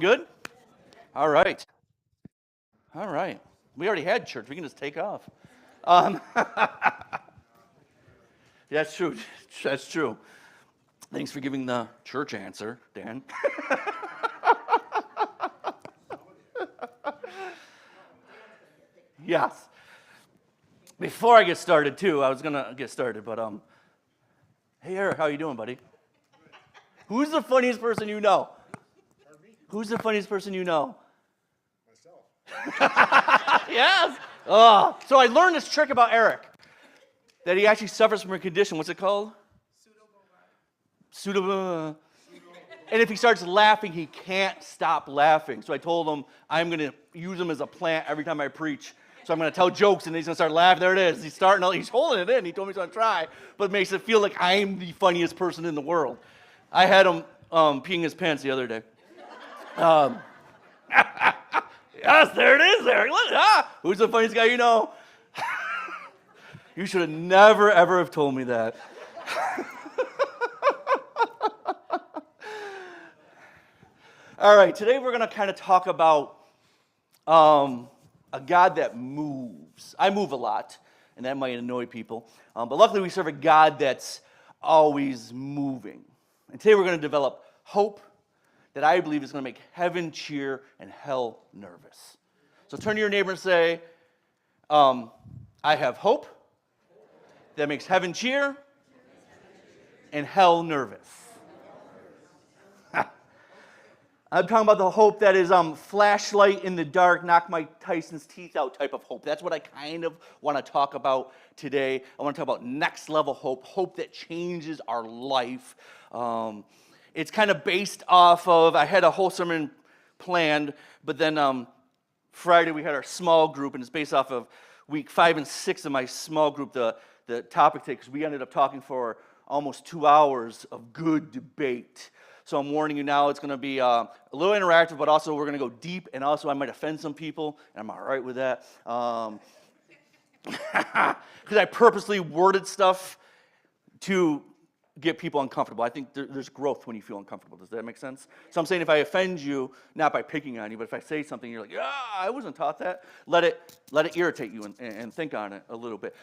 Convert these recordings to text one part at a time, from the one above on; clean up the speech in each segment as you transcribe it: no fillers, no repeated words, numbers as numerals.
Good? All right. All right. We already had church. We can just take off. That's true. That's true. Thanks for giving the church answer, Dan. Yes. Before I get started, too, I was going to get started, but, hey, Eric, how you doing, buddy? Who's the funniest person you know? Who's the funniest person you know? Myself. Yes. Oh, so I learned this trick about Eric, that he actually suffers from a condition. What's it called? Pseudo. And if he starts laughing, he can't stop laughing. So I told him I'm going to use him as a plant every time I preach. So I'm going to tell jokes, and he's going to start laughing. There it is. He's holding it in. He told me he's going to try, but it makes it feel like I'm the funniest person in the world. I had him peeing his pants the other day. Yes, there it is, Eric. Who's the funniest guy you know? You should have never, ever have told me that. All right, today we're going to kind of talk about a God that moves. I move a lot, and that might annoy people. But luckily we serve a God that's always moving. And today we're going to develop hope that I believe is going to make heaven cheer and hell nervous. So turn to your neighbor and say, I have hope that makes heaven cheer and hell nervous. I'm talking about the hope that is flashlight in the dark, knock Mike Tyson's teeth out type of hope. That's what I kind of want to talk about today. I want to talk about next level hope, hope that changes our life. It's kind of based off of, I had a whole sermon planned, but then Friday we had our small group, and it's based off of week 5 and 6 of my small group, the topic today, because we ended up talking for almost 2 hours of good debate. So I'm warning you now, it's going to be a little interactive, but also we're going to go deep, and also I might offend some people, and I'm all right with that. Because I purposely worded stuff to get people uncomfortable. I think there's growth when you feel uncomfortable. Does that make sense? So I'm saying if I offend you, not by picking on you, but if I say something, you're like, I wasn't taught that. Let it irritate you and think on it a little bit.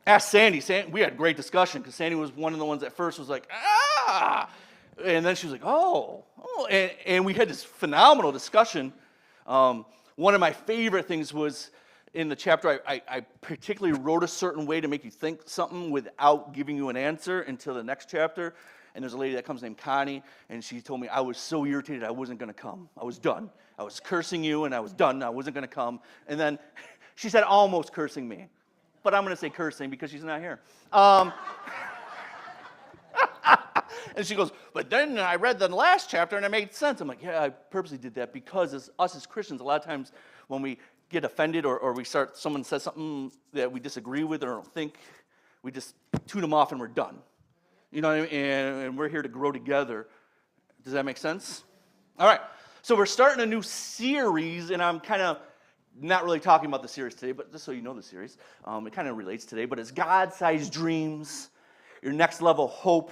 Ask Sandy. We had a great discussion because Sandy was one of the ones at first was like, and then she was like, oh. And we had this phenomenal discussion. One of my favorite things was in the chapter, I particularly wrote a certain way to make you think something without giving you an answer until the next chapter. And there's a lady that comes named Connie, and she told me I was so irritated I wasn't going to come. I was done. I was cursing you, and I was done. I wasn't going to come. And then she said almost cursing me. But I'm going to say cursing because she's not here. And she goes, but then I read the last chapter, and it made sense. I'm like, yeah, I purposely did that because us as Christians, a lot of times when we get offended or someone says something that we disagree with or don't think, we just tune them off and we're done. You know what I mean? And we're here to grow together. Does that make sense? All right. So we're starting a new series, and I'm kind of not really talking about the series today, but just so you know the series, it kind of relates today, but it's God-sized dreams, your next level hope,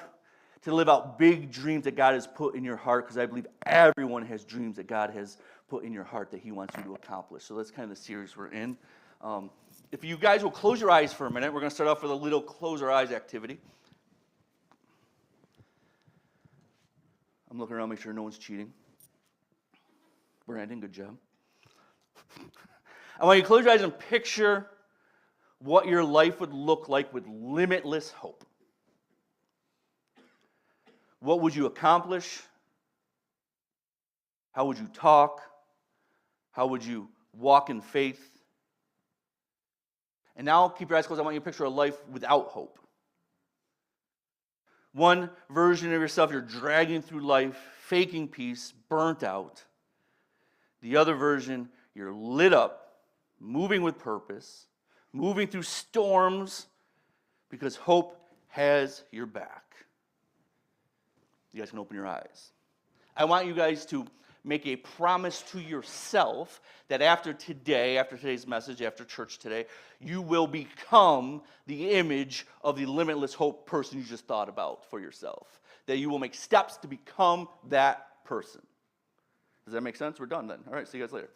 to live out big dreams that God has put in your heart, because I believe everyone has dreams that God has put in your heart that he wants you to accomplish. So that's kind of the series we're in. If you guys will close your eyes for a minute, we're going to start off with a little close our eyes activity. I'm looking around, make sure no one's cheating. Brandon, good job. I want you to close your eyes and picture what your life would look like with limitless hope. What would you accomplish? How would you talk? How would you walk in faith? And now, keep your eyes closed. I want you to picture a life without hope. One version of yourself, you're dragging through life, faking peace, burnt out. The other version, you're lit up, moving with purpose, moving through storms because hope has your back. You guys can open your eyes. I want you guys to make a promise to yourself that after today's message, after church today, you will become the image of the limitless hope person you just thought about for yourself. That you will make steps to become that person. Does that make sense? We're done then. All right, see you guys later.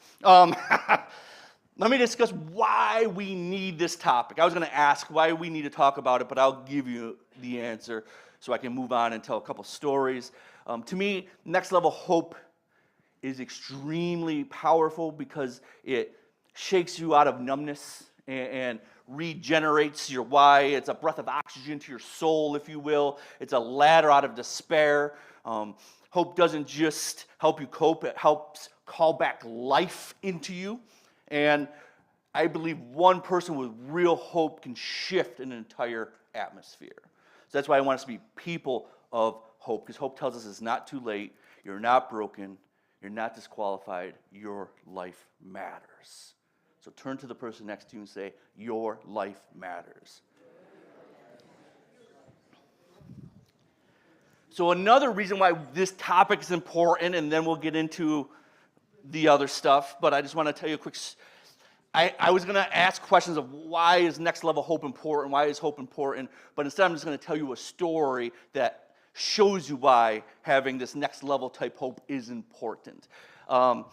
Let me discuss why we need this topic. I was going to ask why we need to talk about it, but I'll give you the answer so I can move on and tell a couple stories. To me, next level hope is extremely powerful because it shakes you out of numbness and regenerates your why. It's a breath of oxygen to your soul, if you will. It's a ladder out of despair. Hope doesn't just help you cope, it helps call back life into you. And I believe one person with real hope can shift an entire atmosphere. So that's why I want us to be people of hope, because hope tells us it's not too late, you're not broken, you're not disqualified, your life matters. So turn to the person next to you and say, your life matters. So another reason why this topic is important, and then we'll get into the other stuff, but I just want to tell you a quick, I was going to ask questions of why is next level hope important, why is hope important, but instead I'm just going to tell you a story that shows you why having this next level type hope is important. Once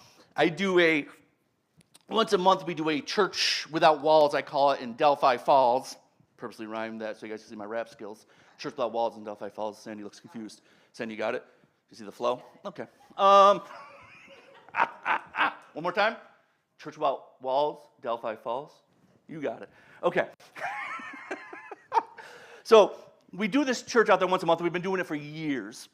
a month we do a church without walls, I call it, in Delphi Falls. Purposely rhymed that so you guys can see my rap skills. Church without walls in Delphi Falls. Sandy looks confused. Sandy, you got it? You see the flow? Okay. One more time. Church without walls, Delphi Falls. You got it. Okay. So we do this church out there once a month. We've been doing it for years.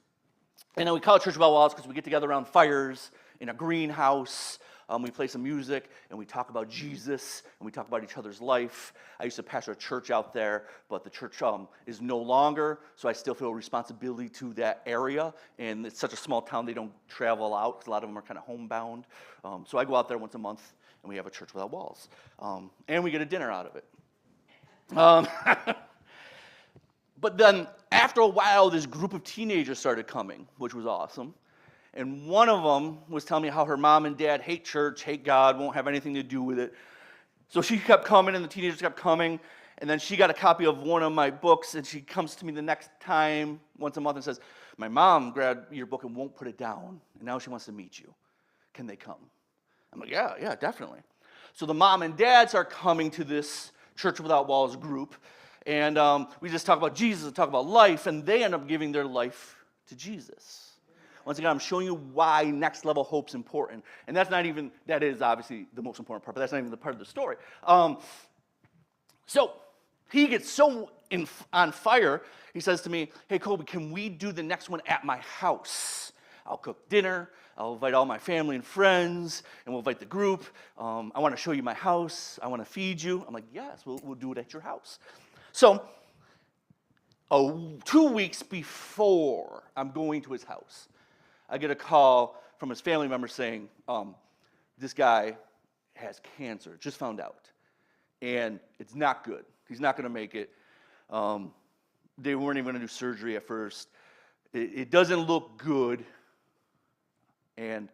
And we call it Church Without Walls because we get together around fires in a greenhouse. We play some music, and we talk about Jesus, and we talk about each other's life. I used to pastor a church out there, but the church is no longer, so I still feel responsibility to that area. And it's such a small town, they don't travel out, because a lot of them are kind of homebound. So I go out there once a month, and we have a Church Without Walls. And we get a dinner out of it. But then, after a while, this group of teenagers started coming, which was awesome. And one of them was telling me how her mom and dad hate church, hate God, won't have anything to do with it. So she kept coming, and the teenagers kept coming. And then she got a copy of one of my books, and she comes to me the next time, once a month, and says, my mom grabbed your book and won't put it down, and now she wants to meet you. Can they come? I'm like, yeah, definitely. So the mom and dads are coming to this Church Without Walls group, and we just talk about Jesus and talk about life, and they end up giving their life to Jesus. Once again, I'm showing you why next level hope's important. And that is obviously the most important part, but that's not even the part of the story. So he gets so on fire, he says to me, hey, Colby, can we do the next one at my house? I'll cook dinner, I'll invite all my family and friends, and we'll invite the group. I want to show you my house, I want to feed you. I'm like, yes, we'll do it at your house. So 2 weeks before I'm going to his house, I get a call from his family member saying, this guy has cancer, just found out, and it's not good. He's not going to make it. They weren't even going to do surgery at first. It doesn't look good. And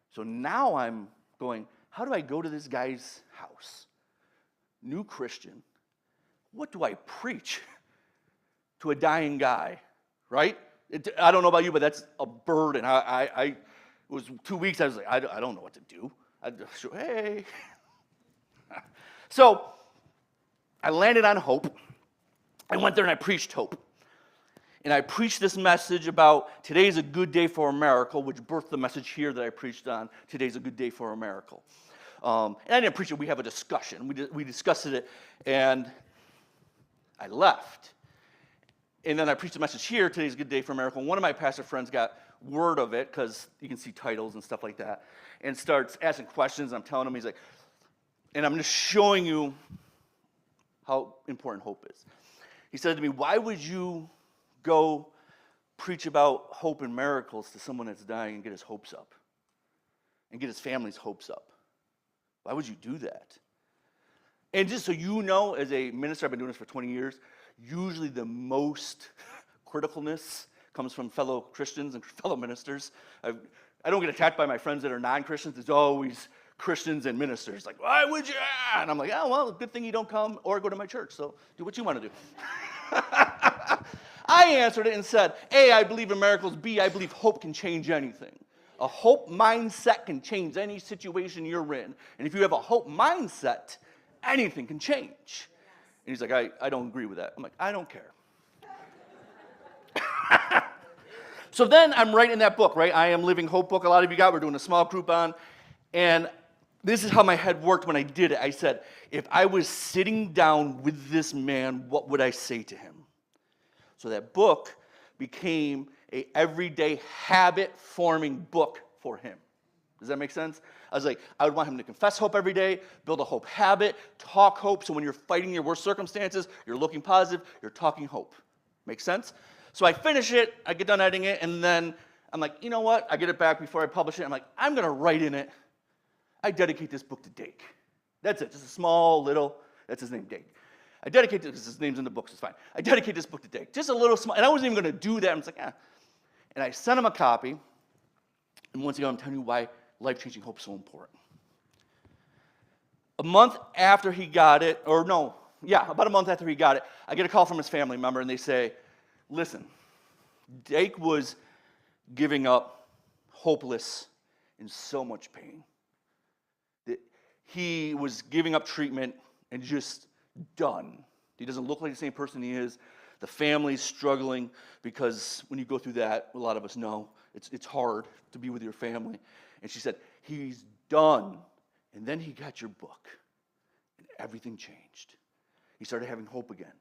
so now I'm going, how do I go to this guy's house? New Christian. What do I preach to a dying guy, right? I don't know about you, but that's a burden. It was 2 weeks, I was like, I don't know what to do. Hey. So I landed on hope. I went there and I preached hope. And I preached this message about today's a good day for a miracle, which birthed the message here that I preached on, today's a good day for a miracle. And I didn't preach it, we have a discussion. We discussed it, and I left. And then I preached a message here, today's a good day for a miracle. One of my pastor friends got word of it, because you can see titles and stuff like that, and starts asking questions. I'm telling him, he's like, and I'm just showing you how important hope is. He said to me, why would you go preach about hope and miracles to someone that's dying and get his hopes up? And get his family's hopes up? Why would you do that? And just so you know, as a minister, I've been doing this for 20 years, usually the most criticalness comes from fellow Christians and fellow ministers. I don't get attacked by my friends that are non-Christians. It's always Christians and ministers. Like, why would you? And I'm like, oh, well, good thing you don't come or go to my church, so do what you want to do. I answered it and said, A, I believe in miracles. B, I believe hope can change anything. A hope mindset can change any situation you're in. And if you have a hope mindset, anything can change. And he's like, I don't agree with that. I'm like, I don't care. So then I'm writing that book, right? I Am Living Hope book. A lot of you got, we're doing a small group on. And this is how my head worked when I did it. I said, if I was sitting down with this man, what would I say to him? So that book became a everyday habit-forming book for him. Does that make sense? I was like, I would want him to confess hope every day, build a hope habit, talk hope, so when you're fighting your worst circumstances, you're looking positive, you're talking hope. Make sense? So I finish it, I get done editing it, and then I'm like, you know what? I get it back before I publish it. I'm like, I'm going to write in it, I dedicate this book to Dake. That's it, just a small little, that's his name, Dake. I dedicate it, because his name's in the book, so it's fine. I dedicate this book to Dake. Just a little small, and I wasn't even going to do that. I'm just like, And I sent him a copy, and once again, I'm telling you why life-changing hope is so important. A month after he got it, about a month after he got it, I get a call from his family member, and they say, listen, Dake was giving up, hopeless, in so much pain. That he was giving up treatment and just done. He doesn't look like the same person he is. The family's struggling because when you go through that, a lot of us know, it's hard to be with your family. And she said, he's done. And then he got your book, and everything changed. He started having hope again.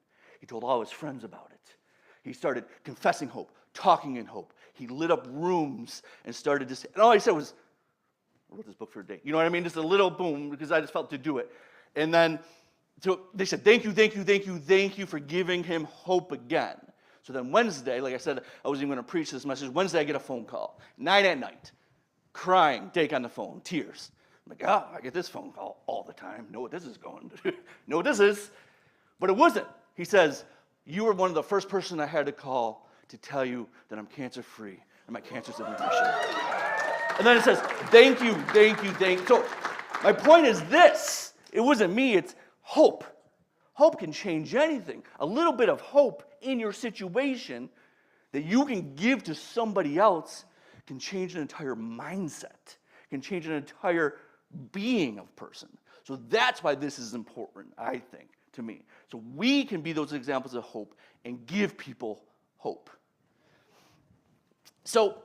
He told all his friends about it. He started confessing hope, talking in hope. He lit up rooms and started to say, and all he said was, I wrote this book for a day. You know what I mean? Just a little boom, because I just felt to do it. And then, so they said, thank you for giving him hope again. So then Wednesday, like I said, I wasn't even going to preach this message. Wednesday, I get a phone call, 9 at night, crying, Dake on the phone, tears. I'm like, I get this phone call all the time. Know what this is going to do. Know what this is. But it wasn't. He says, you were one of the first person I had to call to tell you that I'm cancer-free and my cancer's in remission. And then it says, thank you. So my point is this. It wasn't me. It's hope. Hope can change anything. A little bit of hope in your situation that you can give to somebody else can change an entire mindset, can change an entire being of person. So that's why this is important, I think, to me. So we can be those examples of hope and give people hope. So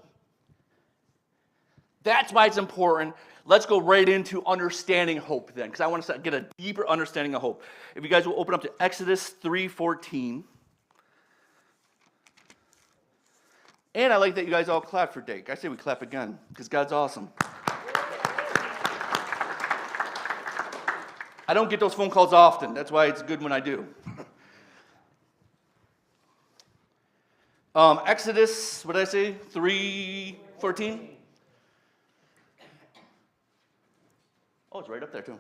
that's why it's important. Let's go right into understanding hope then, because I want to get a deeper understanding of hope. If you guys will open up to Exodus 3:14. And I like that you guys all clap for Dake. I say we clap again, because God's awesome. I don't get those phone calls often. That's why it's good when I do. Exodus, what did I say? 3:14? Oh, it's right up there too.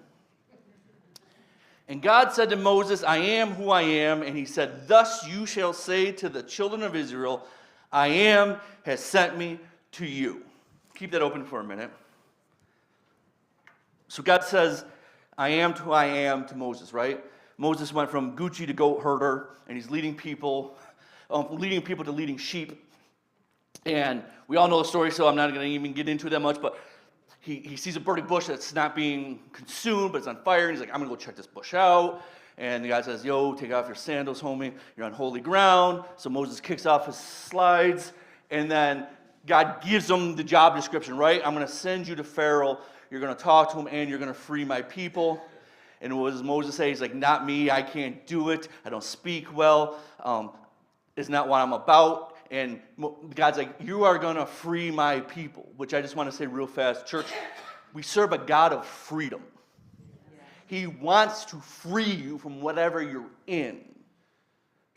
And God said to Moses, I am who I am. And he said, thus you shall say to the children of Israel, I am has sent me to you. Keep that open for a minute. So God says, I am who I am to Moses, right? Moses went from Gucci to goat herder, and he's leading people to leading sheep. And we all know the story, so I'm not going to even get into it that much, but he sees a burning bush that's not being consumed, but it's on fire, and he's like, I'm going to go check this bush out. And the guy says, yo, take off your sandals, homie. You're on holy ground. So Moses kicks off his slides, and then God gives him the job description, right? I'm going to send you to Pharaoh. You're going to talk to him, and you're going to free my people. And what does Moses say? He's like, not me. I can't do it. I don't speak well. It's not what I'm about. And God's like, you are going to free my people, which I just want to say real fast. Church, we serve a God of freedom. He wants to free you from whatever you're in.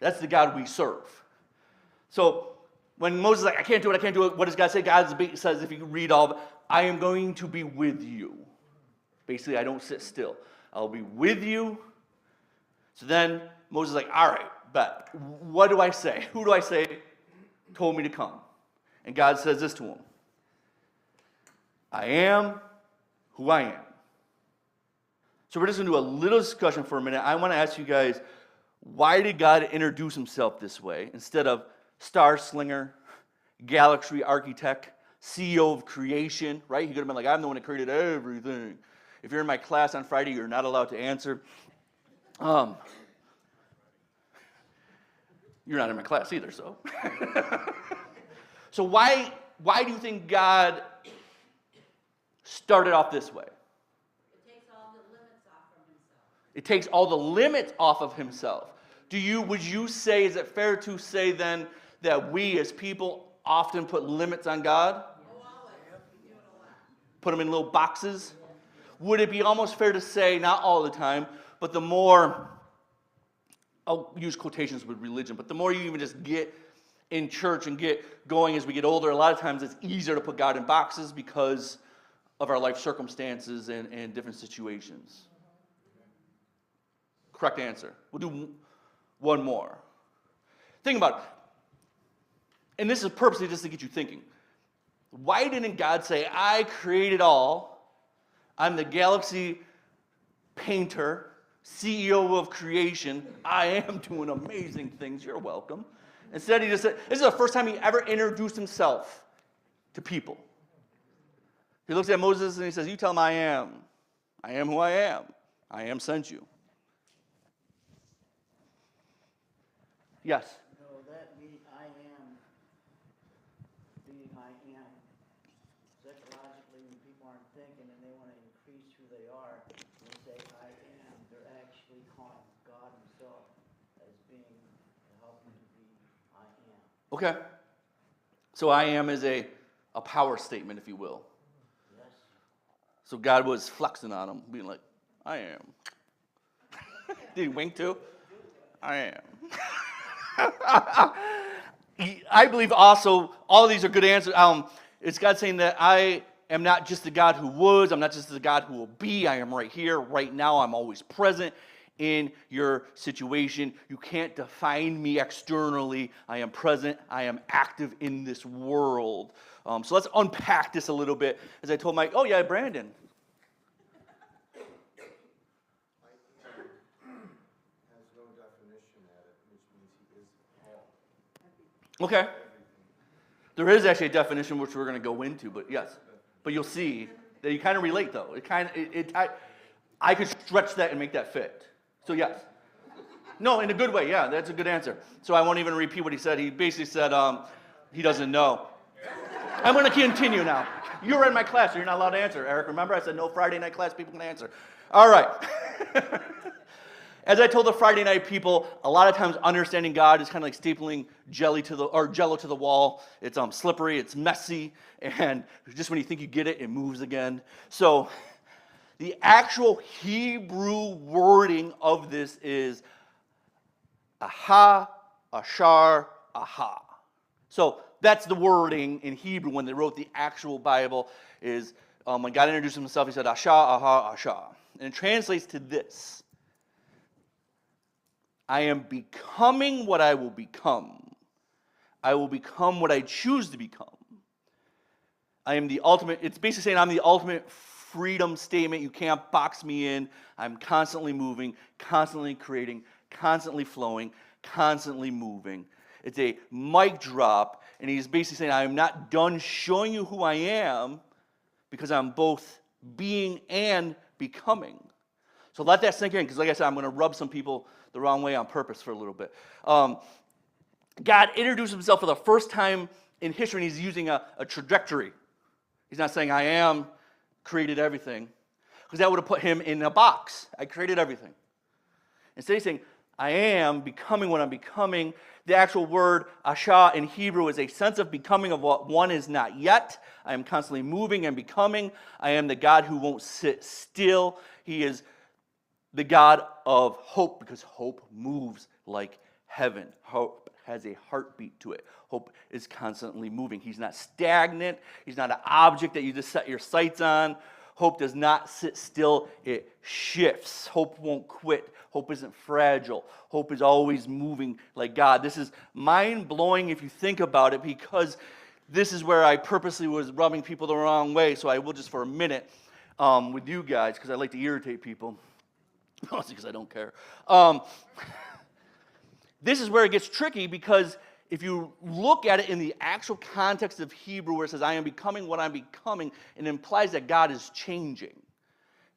That's the God we serve. So when Moses is like, I can't do it, what does God say? God says, if you read all of it, I am going to be with you. Basically, I don't sit still. I'll be with you. So then Moses is like, all right, but what do I say? Who do I say told me to come? And God says this to him. I am who I am. So we're just going to do a little discussion for a minute. I want to ask you guys, why did God introduce himself this way instead of star slinger, galaxy architect, CEO of creation, right? He could have been like, I'm the one that created everything. If you're in my class on Friday, you're not allowed to answer. You're not in my class either, so. So why do you think God started off this way? It takes all the limits off from himself. It takes all the limits off of himself. Would you say, is it fair to say then that we as people often put limits on God? Oh, always. We do it a lot. Put them in little boxes? Would it be almost fair to say, not all the time, but the more, I'll use quotations with religion, but the more you even just get in church and get going as we get older, a lot of times it's easier to put God in boxes because of our life circumstances and different situations. Correct answer. We'll do one more. Think about it. And this is purposely just to get you thinking. Why didn't God say, I created all, I'm the galaxy painter, CEO of creation, I am doing amazing things, you're welcome. Instead he just said, this is the first time he ever introduced himself to people. He looks at Moses and he says, you tell him I am who I am sent you. Yes? No, that means I am being I am. Psychologically, when people aren't thinking and they want to increase who they are, they say I am. They're actually calling God himself as being, helping to be I am. Okay. So I am is a power statement, if you will. Yes. So God was flexing on him, being like, I am. Did he wink too? I am. I believe also, all of these are good answers. It's God saying that I am not just the God who was, I'm not just the God who will be, I am right here, right now, I'm always present in your situation. You can't define me externally. I am present, I am active in this world. So let's unpack this a little bit. As I told Mike, oh yeah, Brandon. Okay. There is actually a definition which we're going to go into, but yes. But you'll see that you kind of relate, though. I could stretch that and make that fit. So yes. No, in a good way, yeah, that's a good answer. So I won't even repeat what he said. He basically said he doesn't know. I'm going to continue now. You were in my class, so you're not allowed to answer, Eric. Remember, I said no Friday night class, people can answer. All right. As I told the Friday night people, a lot of times understanding God is kind of like stapling Jello to the wall. It's slippery, it's messy, and just when you think you get it, it moves again. So the actual Hebrew wording of this is aha, ashar, aha. So that's the wording in Hebrew when they wrote the actual Bible is when God introduced himself, he said asha, aha, asha. And it translates to this. I am becoming what I will become. I will become what I choose to become. I am the ultimate, it's basically saying I'm the ultimate freedom statement. You can't box me in. I'm constantly moving, constantly creating, constantly flowing, constantly moving. It's a mic drop, and he's basically saying I am not done showing you who I am because I'm both being and becoming. So let that sink in, because like I said, I'm going to rub some people the wrong way on purpose for a little bit. God introduced himself for the first time in history, and he's using a trajectory. He's not saying I am, created everything, because that would have put him in a box. I created everything. Instead, he's saying I am becoming what I'm becoming. The actual word asha in Hebrew is a sense of becoming of what one is not yet. I am constantly moving and becoming. I am the God who won't sit still. He is the God of hope, because hope moves like heaven. Hope has a heartbeat to it. Hope is constantly moving. He's not stagnant. He's not an object that you just set your sights on. Hope does not sit still. It shifts. Hope won't quit. Hope isn't fragile. Hope is always moving like God. This is mind-blowing if you think about it, because this is where I purposely was rubbing people the wrong way, so I will just for a minute with you guys, because I like to irritate people. Mostly because I don't care. This is where it gets tricky, because if you look at it in the actual context of Hebrew where it says, I am becoming what I'm becoming, it implies that God is changing.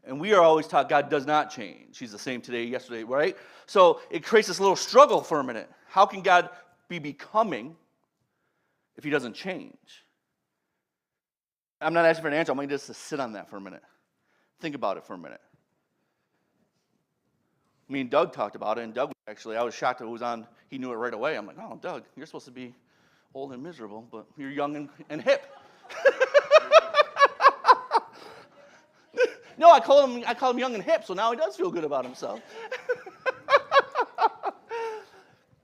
And we are always taught God does not change. He's the same today, yesterday, right? So it creates this little struggle for a minute. How can God be becoming if he doesn't change? I'm not asking for an answer. I want you just to sit on that for a minute. Think about it for a minute. Me and Doug talked about it, and Doug actually, I was shocked that it was on, he knew it right away. I'm like, oh, Doug, you're supposed to be old and miserable, but you're young and hip. No, I call him young and hip, so now he does feel good about himself.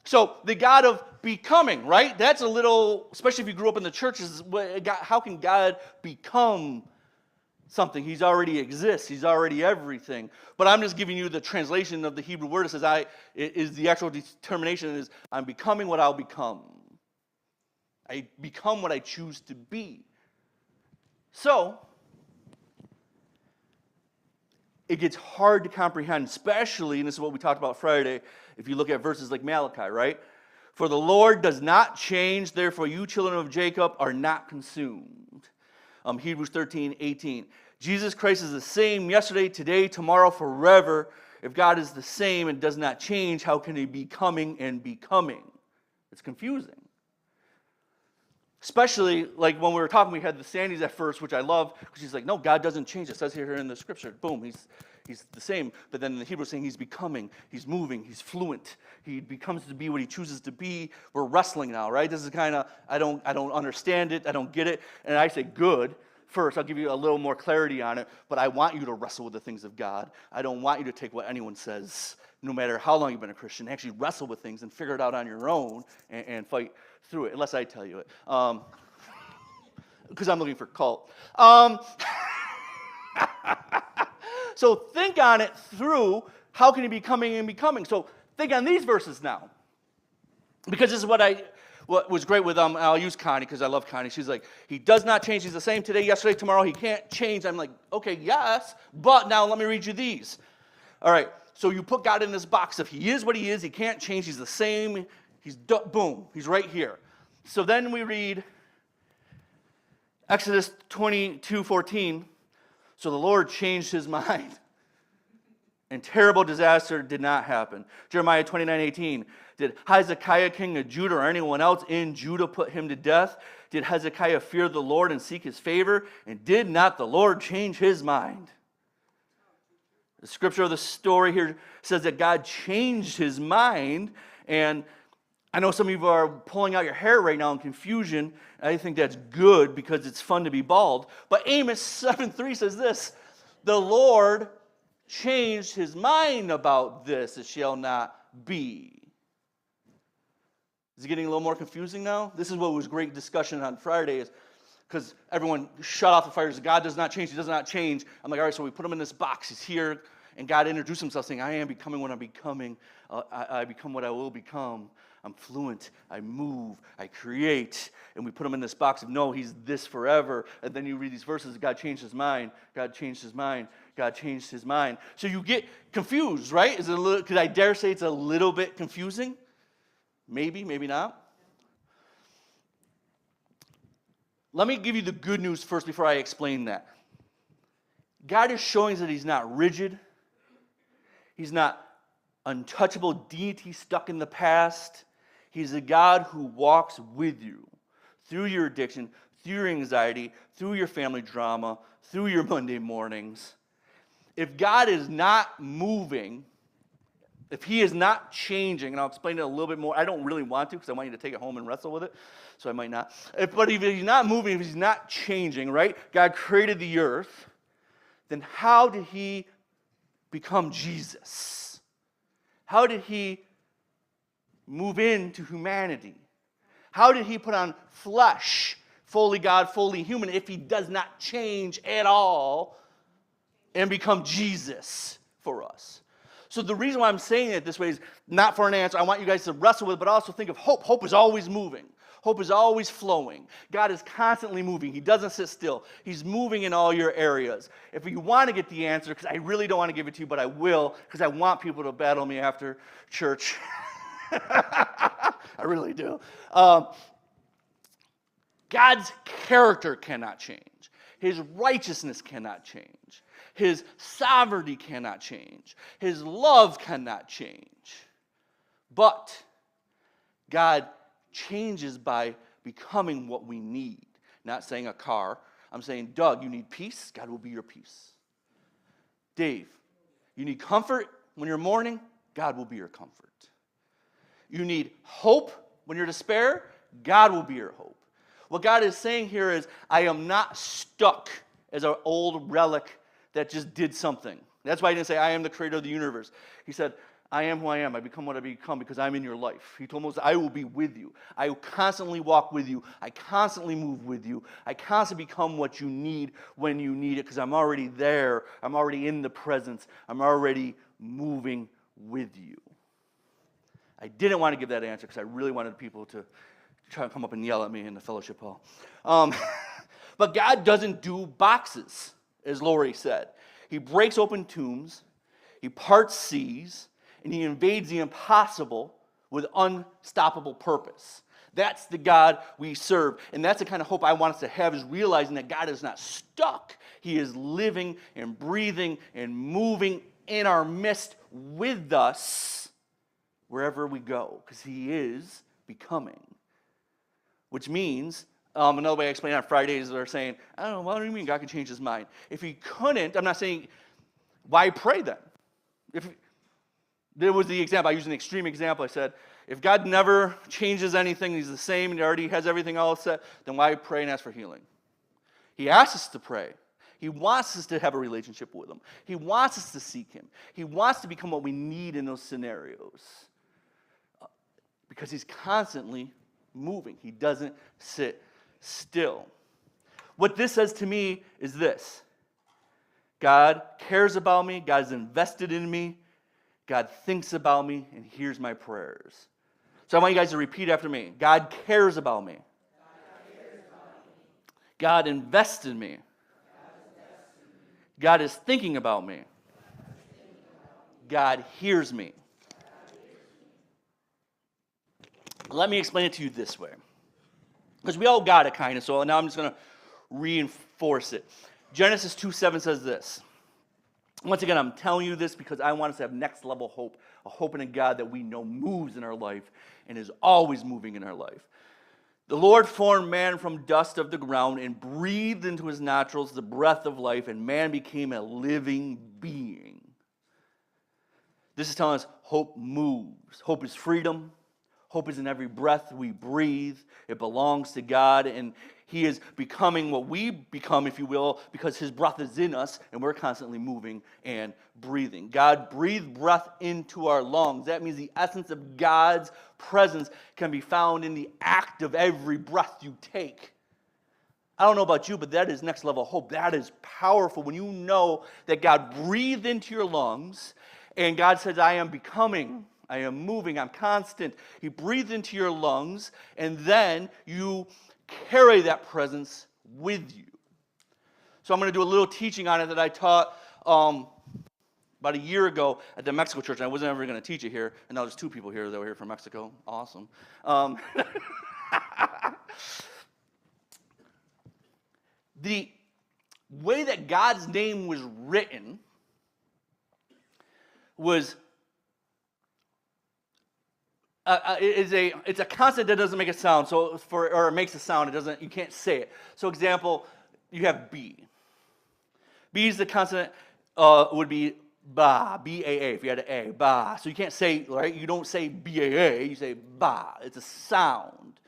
So the God of becoming, right? That's a little, especially if you grew up in the churches, how can God become something? He's already exists. He's already everything. But I'm just giving you the translation of the Hebrew word. It says, the actual determination is, I'm becoming what I'll become. I become what I choose to be. So, it gets hard to comprehend, especially, and this is what we talked about Friday, if you look at verses like Malachi, right? For the Lord does not change, therefore you children of Jacob are not consumed. Hebrews 13:18. Jesus Christ is the same yesterday, today, tomorrow, forever. If God is the same and does not change, how can he be coming and becoming? It's confusing. Especially, like when we were talking, we had the Sandys at first, which I love, because she's like, no, God doesn't change. It says here in the scripture, boom, he's the same. But then in the Hebrew saying he's becoming, he's moving, he's fluent. He becomes to be what he chooses to be. We're wrestling now, right? This is kind of, I don't understand it, I don't get it. And I say, good. First, I'll give you a little more clarity on it, but I want you to wrestle with the things of God. I don't want you to take what anyone says, no matter how long you've been a Christian. Actually wrestle with things and figure it out on your own and fight through it, unless I tell you it. Because I'm looking for cult. So think on it through, how can he be coming and becoming? So think on these verses now. Because this is what was great with, I'll use Connie because I love Connie. She's like, he does not change. He's the same today, yesterday, tomorrow. He can't change. I'm like, okay, yes, but now let me read you these. All right, so you put God in this box of he is what he is. He can't change. He's the same. Boom, he's right here. So then we read Exodus 22:14. So the Lord changed his mind, and terrible disaster did not happen. Jeremiah 29:18. Did Hezekiah, king of Judah, or anyone else in Judah put him to death? Did Hezekiah fear the Lord and seek his favor? And did not the Lord change his mind? The scripture of the story here says that God changed his mind. And I know some of you are pulling out your hair right now in confusion. I think that's good because it's fun to be bald. But Amos 7:3 says this: the Lord changed his mind about this. It shall not be. Is it getting a little more confusing now? This is what was great discussion on Friday, is because everyone shut off the fires. God does not change. He does not change. I'm like, all right, so we put him in this box. He's here. And God introduced himself saying, I am becoming what I'm becoming. I become what I will become. I'm fluent. I move. I create. And we put him in this box of, no, he's this forever. And then you read these verses, God changed his mind. God changed his mind. God changed his mind. So you get confused, right? Is it a little? Could I dare say it's a little bit confusing? Maybe, maybe not. Let me give you the good news first before I explain that. God is showing us that he's not rigid. He's not untouchable deity stuck in the past. He's a God who walks with you through your addiction, through your anxiety, through your family drama, through your Monday mornings. If God is not moving, if he is not changing, and I'll explain it a little bit more. I don't really want to because I want you to take it home and wrestle with it, so I might not. But if he's not moving, if he's not changing, right? God created the earth, then how did he become Jesus? How did he move into humanity? How did he put on flesh, fully God, fully human, if he does not change at all and become Jesus for us? So the reason why I'm saying it this way is not for an answer. I want you guys to wrestle with it, but also think of hope. Hope is always moving. Hope is always flowing. God is constantly moving. He doesn't sit still. He's moving in all your areas. If you want to get the answer, because I really don't want to give it to you, but I will, because I want people to battle me after church. I really do. God's character cannot change. His righteousness cannot change. His sovereignty cannot change. His love cannot change. But God changes by becoming what we need. Not saying a car. I'm saying, Doug, you need peace. God will be your peace. Dave, you need comfort when you're mourning. God will be your comfort. You need hope when you're despair. God will be your hope. What God is saying here is, I am not stuck as an old relic that just did something. That's why he didn't say, I am the creator of the universe. He said, I am who I am. I become what I become because I'm in your life. He told Moses, I will be with you. I will constantly walk with you. I constantly move with you. I constantly become what you need when you need it because I'm already there. I'm already in the presence. I'm already moving with you. I didn't want to give that answer because I really wanted people to try to come up and yell at me in the fellowship hall. But God doesn't do boxes, as Lori said. He breaks open tombs. He parts seas. And he invades the impossible with unstoppable purpose. That's the God we serve. And that's the kind of hope I want us to have, is realizing that God is not stuck. He is living and breathing and moving in our midst with us wherever we go, because he is becoming. Which means, another way I explain it on Fridays, they're saying, I don't know, what do you mean God can change his mind? If he couldn't, I'm not saying, why pray then? There was the example, I used an extreme example. I said, if God never changes anything, he's the same, and he already has everything all set, then why pray and ask for healing? He asks us to pray. He wants us to have a relationship with him. He wants us to seek him. He wants to become what we need in those scenarios. Because he's constantly moving. He doesn't sit still. What this says to me is this. God cares about me. God is invested in me. God thinks about me and hears my prayers. So I want you guys to repeat after me. God cares about me. God invests in me. God is thinking about me. God hears me. Let me explain it to you this way. Because we all got it kind of, so now I'm just going to reinforce it. Genesis 2:7 says this. Once again, I'm telling you this because I want us to have next level hope, a hope in a God that we know moves in our life and is always moving in our life. The Lord formed man from dust of the ground and breathed into his nostrils the breath of life, and man became a living being. This is telling us hope moves. Hope is freedom. Hope is in every breath we breathe. It belongs to God, and he is becoming what we become, if you will, because his breath is in us, and we're constantly moving and breathing. God breathed breath into our lungs. That means the essence of God's presence can be found in the act of every breath you take. I don't know about you, but that is next level hope. That is powerful when you know that God breathed into your lungs, and God says, I am becoming, I am moving, I'm constant. He breathed into your lungs, and then you carry that presence with you. So I'm going to do a little teaching on it that I taught about a year ago at the Mexico church. I wasn't ever going to teach it here, and now there's 2 people here that were here from Mexico. Awesome. The way that God's name was written was it's a consonant that doesn't make a sound. So or it makes a sound. It doesn't. You can't say it. So example, you have B. B is the consonant. Would be ba, B-A-A. If you had an A, ba. So you can't say, right? You don't say B-A-A. You say ba. It's a sound.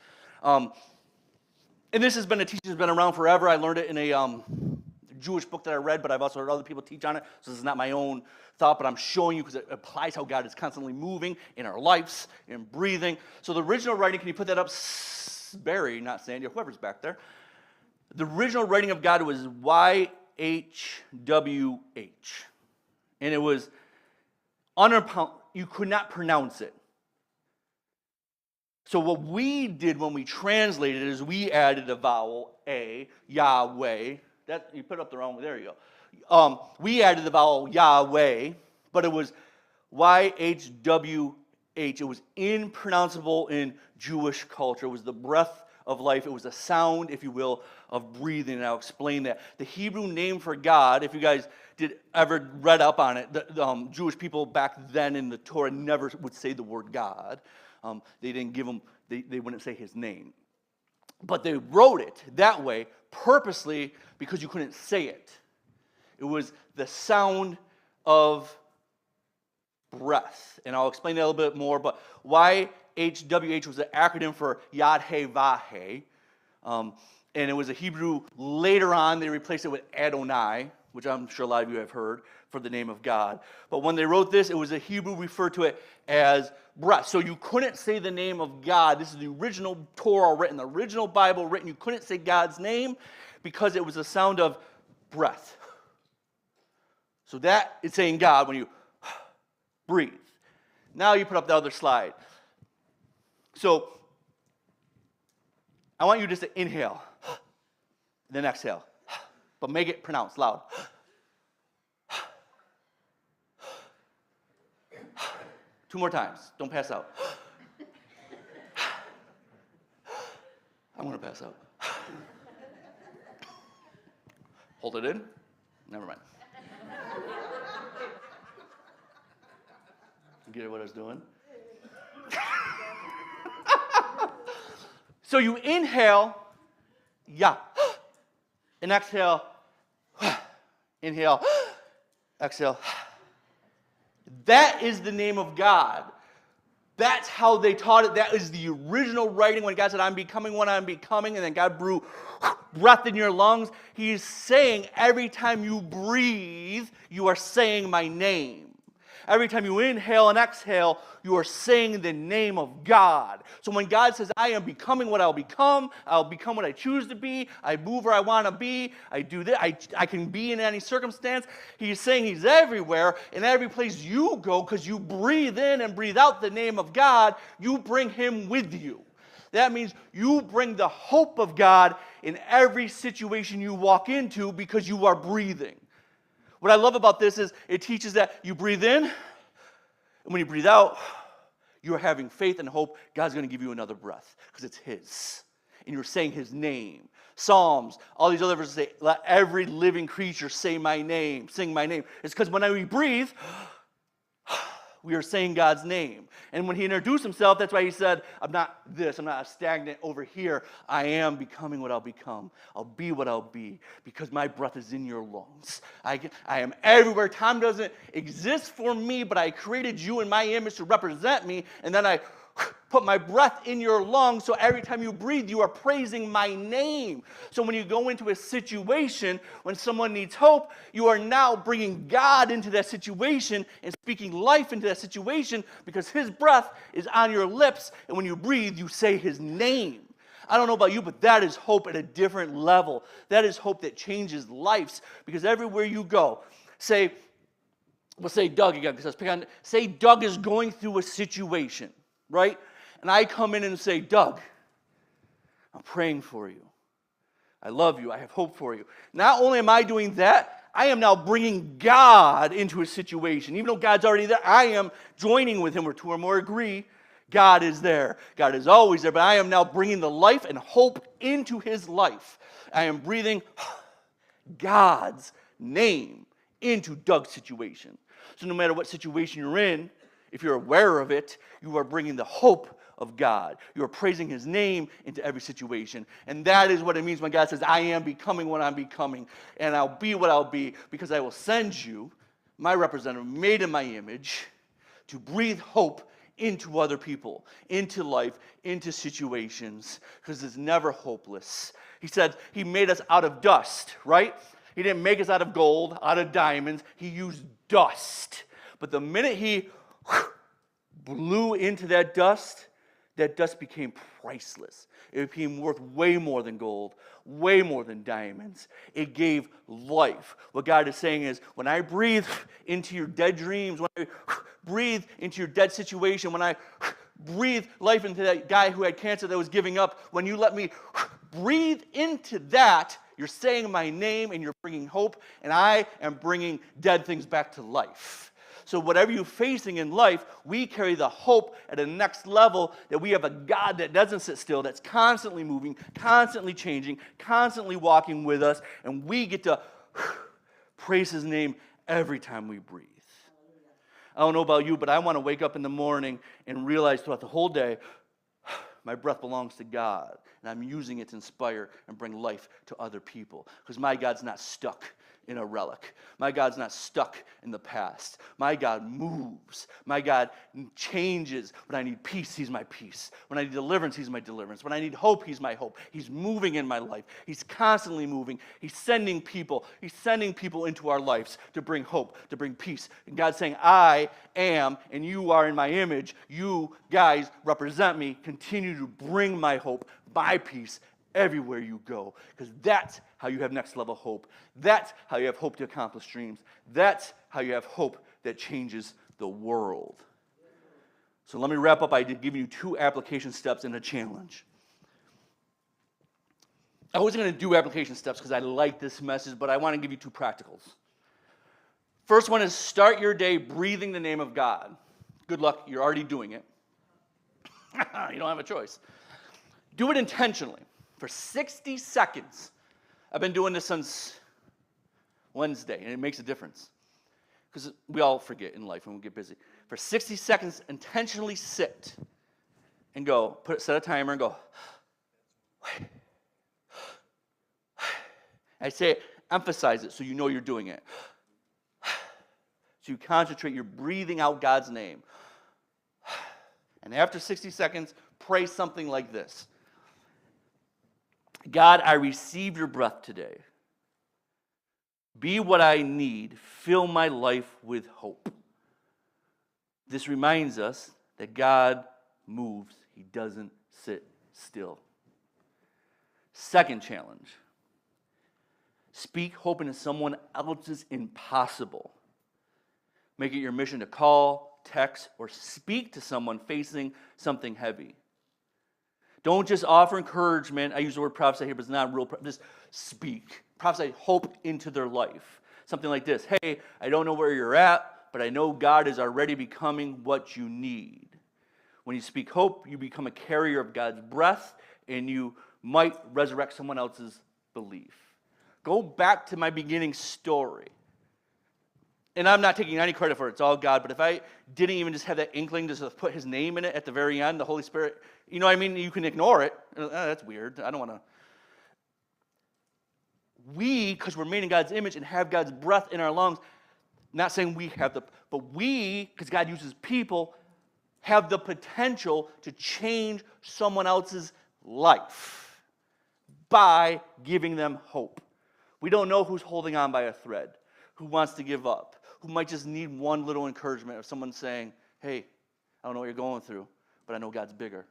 And this has been a teaching that's been around forever. I learned it in a Jewish book that I read, but I've also heard other people teach on it. So this is not my own thought, but I'm showing you because it applies how God is constantly moving in our lives and breathing. So the original writing, can you put that up? Barry, not Sandy, whoever's back there. The original writing of God was YHWH. And it was, you could not pronounce it. So what we did when we translated it is we added a vowel, A, Yahweh. That, you put it up the wrong way, there you go. We added the vowel Yahweh, but it was YHWH. It was impronounceable in Jewish culture. It was the breath of life. It was a sound, if you will, of breathing. And I'll explain that. The Hebrew name for God, if you guys did ever read up on it, the Jewish people back then in the Torah never would say the word God. They didn't give him, they wouldn't say his name. But they wrote it that way purposely because you couldn't say it. It was the sound of breath. And I'll explain that a little bit more, but YHWH was an acronym for Yad He Vahe. And it was a Hebrew, later on they replaced it with Adonai, which I'm sure a lot of you have heard, for the name of God. But when they wrote this, it was a Hebrew referred to it as breath. So you couldn't say the name of God. This is the original Torah written, the original Bible written. You couldn't say God's name because it was the sound of breath. So that is saying God when you breathe. Now you put up the other slide. So I want you just to inhale, then exhale, but make it pronounced loud. Two more times. Don't pass out. I'm going to pass out. Hold it in. Never mind. Get what I was doing? So you inhale, yeah, and exhale, inhale, exhale. That is the name of God. That's how they taught it. That is the original writing when God said, I'm becoming what I'm becoming, and then God blew breath in your lungs. He's saying every time you breathe, you are saying my name. Every time you inhale and exhale, you are saying the name of God. So when God says, I am becoming what I'll become what I choose to be, I move where I want to be, I do this, I can be in any circumstance. He's saying he's everywhere, and every place you go, because you breathe in and breathe out the name of God, you bring him with you. That means you bring the hope of God in every situation you walk into because you are breathing. What I love about this is it teaches that you breathe in, and when you breathe out, you're having faith and hope God's going to give you another breath because it's his. And you're saying his name. Psalms, all these other verses say, let every living creature say my name, sing my name. It's because when we breathe, we are saying God's name. And when he introduced himself, that's why he said, I'm not stagnant over here. I am becoming what I'll become. I'll be what I'll be because my breath is in your lungs. I am everywhere. Time doesn't exist for me, but I created you in my image to represent me, and then I put my breath in your lungs, so every time you breathe, you are praising my name. So when you go into a situation, when someone needs hope, you are now bringing God into that situation and speaking life into that situation because his breath is on your lips, and when you breathe, you say his name. I don't know about you, but that is hope at a different level. That is hope that changes lives, because everywhere you go, we'll say Doug again, because let's pick on, say Doug is going through a situation, right? And I come in and say, Doug, I'm praying for you. I love you. I have hope for you. Not only am I doing that, I am now bringing God into a situation. Even though God's already there, I am joining with him, where two or more agree. God is there. God is always there. But I am now bringing the life and hope into his life. I am breathing God's name into Doug's situation. So no matter what situation you're in, if you're aware of it, you are bringing the hope of God. You are praising his name into every situation. And that is what it means when God says, I am becoming what I'm becoming, and I'll be what I'll be, because I will send you, my representative, made in my image, to breathe hope into other people, into life, into situations, because it's never hopeless. He said he made us out of dust, right? He didn't make us out of gold, out of diamonds. He used dust. But the minute he blew into that dust became priceless. It became worth way more than gold, way more than diamonds. It gave life. What God is saying is, when I breathe into your dead dreams, when I breathe into your dead situation, when I breathe life into that guy who had cancer that was giving up, when you let me breathe into that, you're saying my name and you're bringing hope, and I am bringing dead things back to life. So whatever you're facing in life, we carry the hope at a next level that we have a God that doesn't sit still, that's constantly moving, constantly changing, constantly walking with us, and we get to praise his name every time we breathe. I don't know about you, but I want to wake up in the morning and realize throughout the whole day, my breath belongs to God, and I'm using it to inspire and bring life to other people. Because my God's not stuck in a relic. My God's not stuck in the past. My God moves. My God changes. When I need peace, he's my peace. When I need deliverance, he's my deliverance. When I need hope, he's my hope. He's moving in my life. He's constantly moving. He's sending people. He's sending people into our lives to bring hope, to bring peace. And God's saying, I am, and you are in my image. You guys represent me. Continue to bring my hope, my peace, everywhere you go, because that's how you have next level hope. That's how you have hope to accomplish dreams. That's how you have hope that changes the world. So let me wrap up by giving you 2 application steps and a challenge. I was going to do application steps because I like this message, but I want to give you 2 practicals. First one is start your day breathing the name of God. Good luck, you're already doing it. You don't have a choice. Do it intentionally. For 60 seconds. I've been doing this since Wednesday, and it makes a difference. Because we all forget in life when we get busy. For 60 seconds, intentionally sit and go, set a timer and go. I say, emphasize it so you know you're doing it. So you concentrate, you're breathing out God's name. And after 60 seconds, pray something like this. God, I receive your breath today. Be what I need. Fill my life with hope. This reminds us that God moves. He doesn't sit still. Second challenge. Speak hope into someone else's impossible. Make it your mission to call, text, or speak to someone facing something heavy. Don't just offer encouragement. I use the word prophesy here, but it's not real. Just speak. Prophesy hope into their life. Something like this. Hey, I don't know where you're at, but I know God is already becoming what you need. When you speak hope, you become a carrier of God's breath, and you might resurrect someone else's belief. Go back to my beginning story. And I'm not taking any credit for it. It's all God. But if I didn't even just have that inkling to put his name in it at the very end, the Holy Spirit, you know what I mean? You can ignore it. That's weird. I don't want to. We, because we're made in God's image and have God's breath in our lungs, not saying we have but we, because God uses people, have the potential to change someone else's life by giving them hope. We don't know who's holding on by a thread, who wants to give up, who might just need one little encouragement of someone saying, hey, I don't know what you're going through, but I know God's bigger.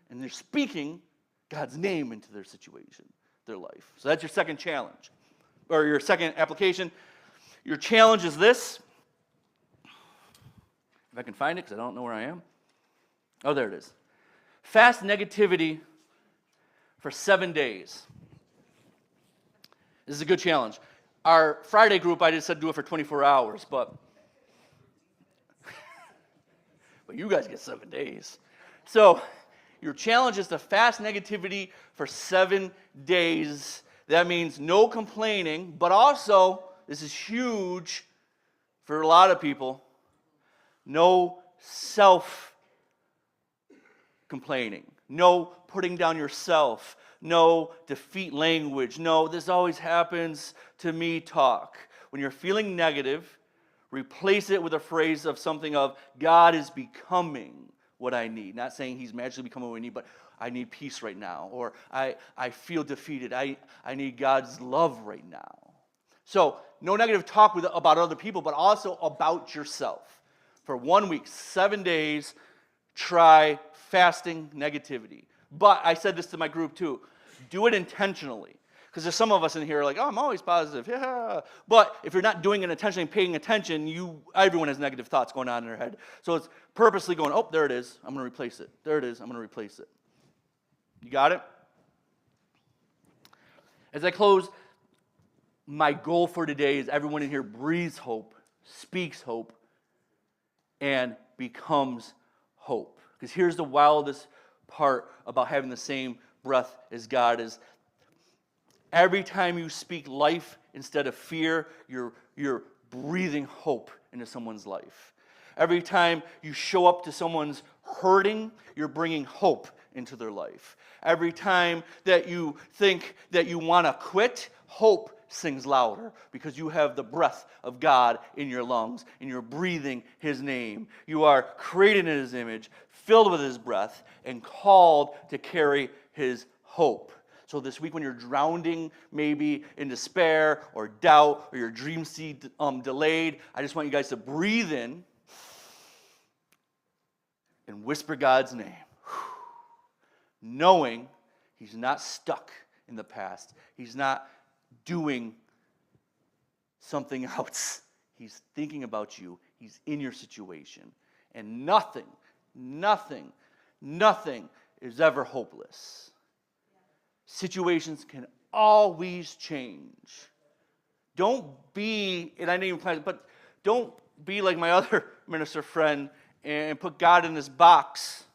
And they're speaking God's name into their situation, their life. So that's your second challenge, or your second application. Your challenge is this. If I can find it, because I don't know where I am. Oh, there it is. Fast negativity for 7 days. This is a good challenge. Our Friday group, I just said do it for 24 hours, but you guys get 7 days. So your challenge is to fast negativity for 7 days. That means no complaining, but also, this is huge for a lot of people, no self-complaining, no putting down yourself, no defeat language, no this always happens to me talk. When you're feeling negative, replace it with a phrase of something of God is becoming what I need. Not saying he's magically becoming what we need, but I need peace right now, or I feel defeated. I need God's love right now. So no negative talk about other people, but also about yourself. For 1 week, 7 days, try fasting negativity. But I said this to my group too. Do it intentionally. Because there's some of us in here like, oh, I'm always positive. Yeah. But if you're not doing it intentionally and paying attention, everyone has negative thoughts going on in their head. So it's purposely going, oh, there it is. I'm going to replace it. There it is. I'm going to replace it. You got it? As I close, my goal for today is everyone in here breathes hope, speaks hope, and becomes hope. Because here's the wildest part about having the same breath as God is every time you speak life instead of fear, you're breathing hope into someone's life. Every time you show up to someone's hurting, you're bringing hope into their life. Every time that you think that you want to quit, hope sings louder because you have the breath of God in your lungs and you're breathing His name. You are created in His image, filled with His breath, and called to carry His hope. So this week when you're drowning maybe in despair or doubt or your dreams seem delayed, I just want you guys to breathe in and whisper God's name, knowing He's not stuck in the past. He's not doing something else. He's thinking about you. He's in your situation. And nothing is ever hopeless. Situations can always change. Don't be, and I didn't even plan it, but don't be like my other minister friend and put God in this box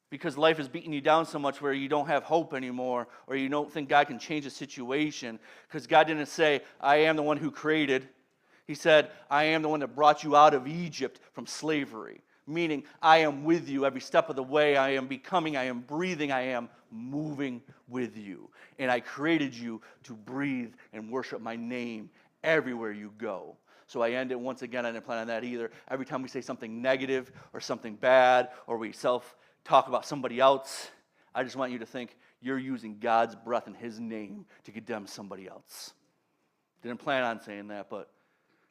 because life is beating you down so much where you don't have hope anymore or you don't think God can change the situation. Because God didn't say, I am the one who created. He said, I am the one that brought you out of Egypt from slavery. Meaning, I am with you every step of the way. I am becoming, I am breathing, I am moving with you. And I created you to breathe and worship my name everywhere you go. So I end it once again. I didn't plan on that either. Every time we say something negative or something bad or we self-talk about somebody else, I just want you to think you're using God's breath in His name to condemn somebody else. Didn't plan on saying that, but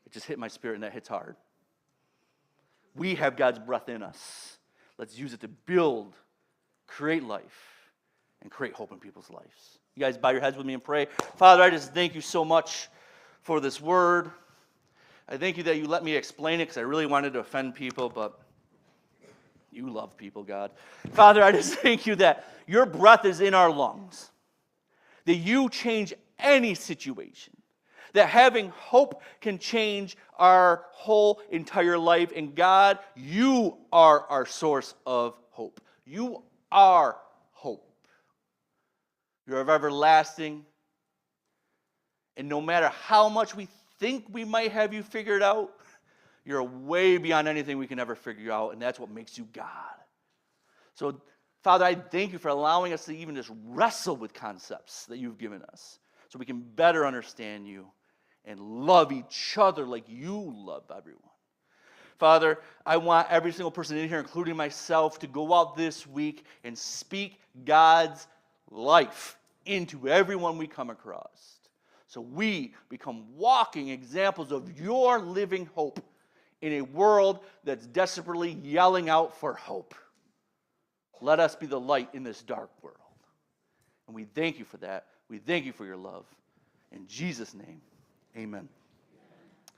it just hit my spirit and that hits hard. We have God's breath in us. Let's use it to build, create life, and create hope in people's lives. You guys bow your heads with me and pray. Father, I just thank you so much for this word. I thank you that you let me explain it because I really wanted to offend people, but you love people, God. Father, I just thank you that your breath is in our lungs, that you change any situation, that having hope can change our whole entire life. And God, you are our source of hope. You are hope. You're of everlasting. And no matter how much we think we might have you figured out, you're way beyond anything we can ever figure out. And that's what makes you God. So, Father, I thank you for allowing us to even just wrestle with concepts that you've given us so we can better understand you and love each other like you love everyone. Father, I want every single person in here, including myself, to go out this week and speak God's life into everyone we come across. So we become walking examples of your living hope in a world that's desperately yelling out for hope. Let us be the light in this dark world. And we thank you for that. We thank you for your love. In Jesus' name, amen.